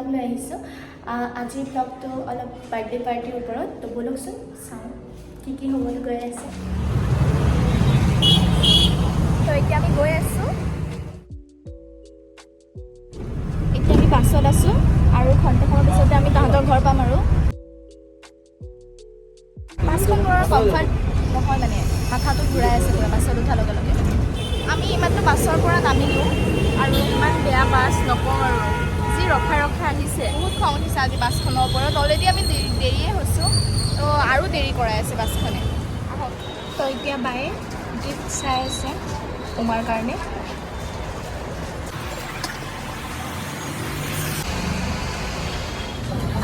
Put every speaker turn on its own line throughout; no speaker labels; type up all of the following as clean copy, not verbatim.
Blog লৈ আহিছোঁ। আজিৰ ব্লগটো অলপ বাৰ্থডে পাৰ্টিৰ ওপৰত। তো ব'লকচোন চাওঁ কি হ'বলৈ গৈ আছে। তো এতিয়া আমি গৈ আছোঁ। এতিয়া আমি বাছত আছোঁ আৰু ঘণ্টাখনৰ পিছতে আমি তাহাঁতৰ ঘৰ পাম। আৰু বাছখন বৰ কমফৰ্ট নহয়, মানে মাথাটো ঘূৰাই আছে পুৰা বাছত উঠাৰ লগে লগে। আমি ইমানটো বাছৰ পৰা নামিলোঁ আৰু ইমান বেয়া বাছ নকওঁ আৰু, যি ৰখাই আহিছে। বহুত খং উঠিছে আজি বাছখনৰ ওপৰত। অলৰেডি আমি দেৰিয়ে হৈছোঁ, তো আৰু দেৰি কৰাই আছে বাছখনে। আহক। তো এতিয়া বায়ে গিফ্ট চাই আছে উমাৰ কাৰণে।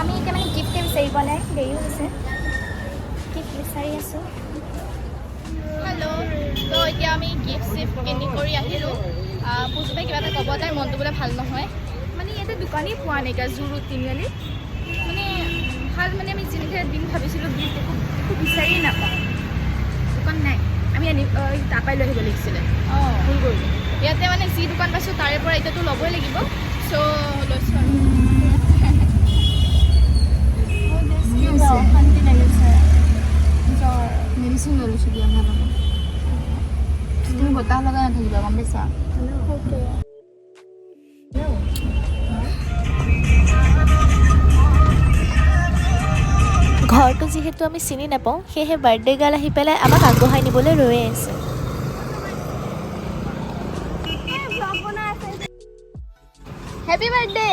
আমি এতিয়া মানে গিফ্ট বিচাৰি পোৱা নাই, দেৰিও হৈছে। গিফ্ট বিচাৰি আছোঁ। হেল্ল'। তো এতিয়া আমি গিফ্ট কিনি কৰি আহিলোঁ। পুজুবাই কিবা এটা ক'ব, তাইৰ মনটো বোলে ভাল নহয়। মানে ইয়াতে দোকানেই পোৱা নাই এতিয়া জুৰুত তিনিআলিত। মানে ভাল, মানে আমি যেনেকৈ দিম ভাবিছিলোঁ গিফ্ট একো বিচাৰিয়ে নাপাওঁ। দোকান নাই। আমি তাৰপৰাই লৈ আহিব লাগিছিলে। ভুল কৰিলোঁ। ইয়াতে মানে যি দোকান পাইছোঁ তাৰে পৰা এতিয়াতো ল'বই লাগিব। চ' লৈছোঁ আৰু অশান্তি লাগিছে। জ্বৰ মেডিচিন লৈ লৈছোঁ দিয়া, ভাল হ'ব। তুমি বতাহ লগাই নাথাকিবা, গম পাইছা? ঘৰটো যিহেতু আমি চিনি নাপাওঁ, সেয়েহে বাৰ্থডে গাৰ্ল আহি পেলাই আমাক আগবঢ়াই নিবলৈ ৰৈ আছে। Happy birthday.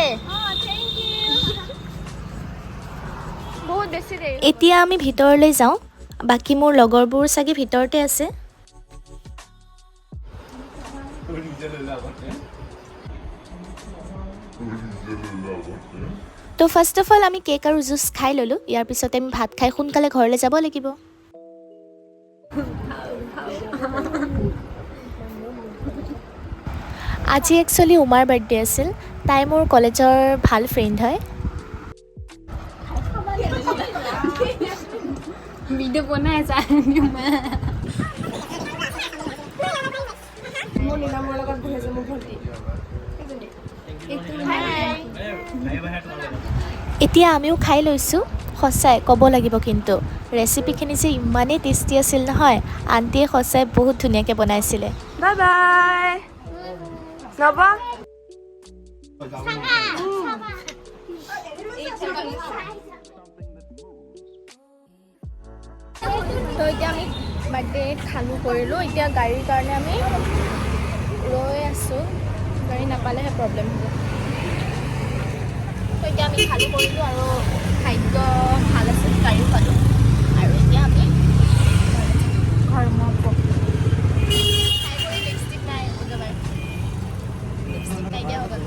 বহুত বেছি দেৰি। এতিয়া আমি ভিতৰলৈ যাওঁ। বাকী মোৰ লগৰবোৰ চাগে ভিতৰতে আছে। তো ফাৰ্ষ্ট অফ অল আমি কেক আৰু জুচ খাই ল'লোঁ। ইয়াৰ পিছতে আমি ভাত খাই সোনকালে ঘৰলৈ যাব লাগিব। আজি একচুৱেলি উমাৰ বাৰ্থডে আছিল। তাই মোৰ কলেজৰ ভাল ফ্ৰেণ্ড হয়। ভিডিঅ' বনাই আছা মোৰ নিলামৰ লগত বহি আছে মোৰ ভণ্টি। এতিয়া আমিও খাই লৈছোঁ। সঁচাই ক'ব লাগিব, কিন্তু ৰেচিপিখিনি যে ইমানেই টেষ্টি আছিল নহয়। আণ্টিয়ে সঁচাই বহুত ধুনীয়াকৈ বনাইছিলে। Bye bye. যাব তো এতিয়া আমি বাৰ্থডে খালোঁ কৰিলোঁ। এতিয়া গাড়ীৰ কাৰণে আমি ৰৈ আছোঁ। গাড়ী নাপালেহে প্ৰব্লেম হ'ব। তো এতিয়া আমি খালোঁ কৰিলোঁ আৰু খাদ্য ভাল আছিল, গাড়ীও পালোঁ। আৰু এতিয়া আমি ঘৰ সোমাব। খাই কৰি লিপষ্টিক নাই একেবাৰে, লিপষ্টিক নাইকিয়া হৈ গ'ল।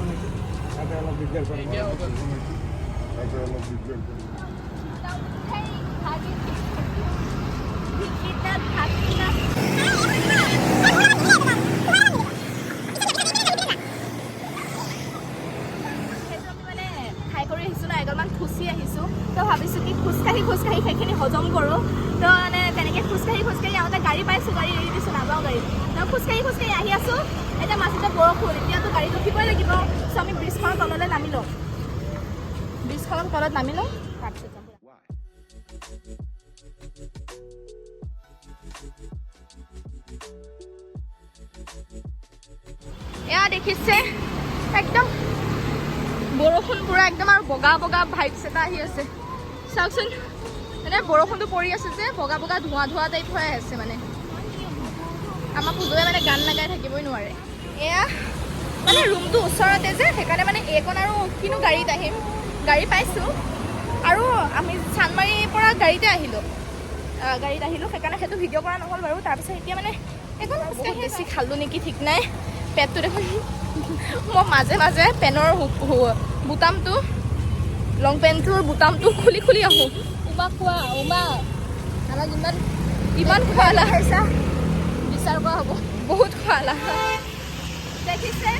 খুচি আহিছোঁ, তো ভাবিছোঁ কি খোজকাঢ়ি সেইখিনি হজম কৰোঁ। তো মানে তেনেকৈ খোজকাঢ়ি আহোঁতে গাড়ী পাইছোঁ, গাড়ী এৰি দিছোঁ, নাযাওঁ গাড়ী। তো খোজকাঢ়ি আহি আছোঁ। এতিয়া মাজতে বৰষুণ, এতিয়াতো গাড়ী ৰখিবই লাগিব। চ' আমি ব্ৰিজখনৰ তললৈ নামি লওঁ। ব্ৰিজখনৰ তলত নামি লওঁ, তাৰপিছত যাম। এয়া দেখিছে একদম বৰষুণ পুৰা একদম, আৰু বগা ভাইবছ এটা আহি আছে। চাওকচোন, মানে বৰষুণটো পৰি আছে যে বগা ধোঁৱা টাইপ হৈ আছে। মানে আমাৰ পুজুৱে মানে গান লগাই থাকিবই নোৱাৰে। এয়া মানে ৰুমটো ওচৰতে যে, সেইকাৰণে মানে এইকণ আৰু কিনো গাড়ীত আহিম। গাড়ী পাইছোঁ আৰু আমি চানমাৰীৰ পৰা গাড়ীতে আহিলোঁ, সেইকাৰণে সেইটো ভিডিঅ' কৰা নহ'ল বাৰু। তাৰপিছত এতিয়া মানে এইকণ বহুত বেছি খালোঁ নেকি ঠিক নাই। পেটটো দেখোন মই মাজে পেনৰ বুটামটো, লং পেণ্টটোৰ বুটামটো খুলি আহোঁ। উমা খোৱা, উমা আমাক ইমান খোৱালা হৈছা, বিচাৰ কৰা হ'ব। বহুত খোৱালা দেখিছে।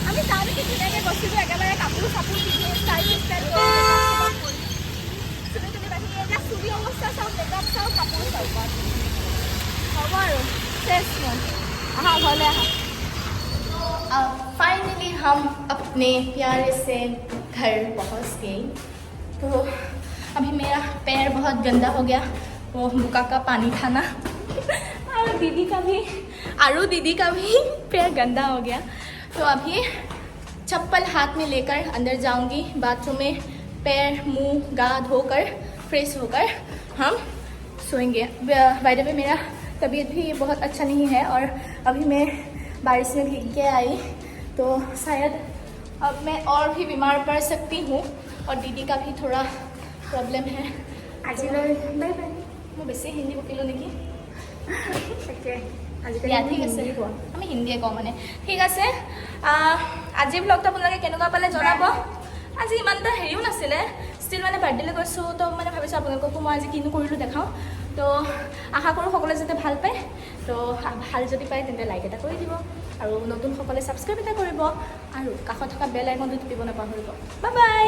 আমি তাৰ দেখি ধুনীয়াকৈ গৈছিলোঁ, একেবাৰে কাপোৰ পিন্ধি ষ্টাইল চুলি বান্ধি। এতিয়া চুলি অৱস্থা চাওঁ, মেকআপ চাওঁ, কাপোৰ চাওঁ, হ'ব আৰু চেছ মই। আহা ঘৰলৈ আহা। फाइनली हम अपने प्यारे से घर पहुंच गए। तो अभी मेरा पैर बहुत गंदा हो गया, वो बुका का पानी खाना और दीदी का भी पैर गंदा हो गया। तो अभी चप्पल हाथ में लेकर अंदर जाऊंगी, बाथरूम में पैर मुंह गा धोकर फ्रेश होकर हम सोएंगे। बाय द वे मेरा तबीयत भी बहुत अच्छा नहीं है और अभी मैं बारिश में भीग के आई, तो शायद अब मैं और भी बीमार पड़ सकती हूँ और दीदी का भी थोड़ा प्रॉब्लम है। आज बाय बाय मैं बेছি हिंदी বকিলোঁ নেকি? ঠিক আছে আমি হিন্দীয়ে কওঁ মানে। ঠিক আছে, আজি ব্লগটো আপোনালোকে কেনেকুৱা পালে জনাব। আজি ইমান এটা হেৰিও নাছিলে, ষ্টিল মানে বাৰ্থডেলৈ গৈছোঁ, তো মানে ভাবিছোঁ আপোনালোককো মই আজি কিনো কৰিলোঁ দেখাওঁ। তো আশা কৰোঁ সকলোৱে যাতে ভাল পায়। তো ভাল যদি পায় তেন্তে লাইক এটা কৰি দিব আৰু নতুন সকলে ছাবস্ক্ৰাইব এটা কৰিব আৰু কাষত থকা বেল আইকনটো টিপিব নাপাহৰিব। Bye bye.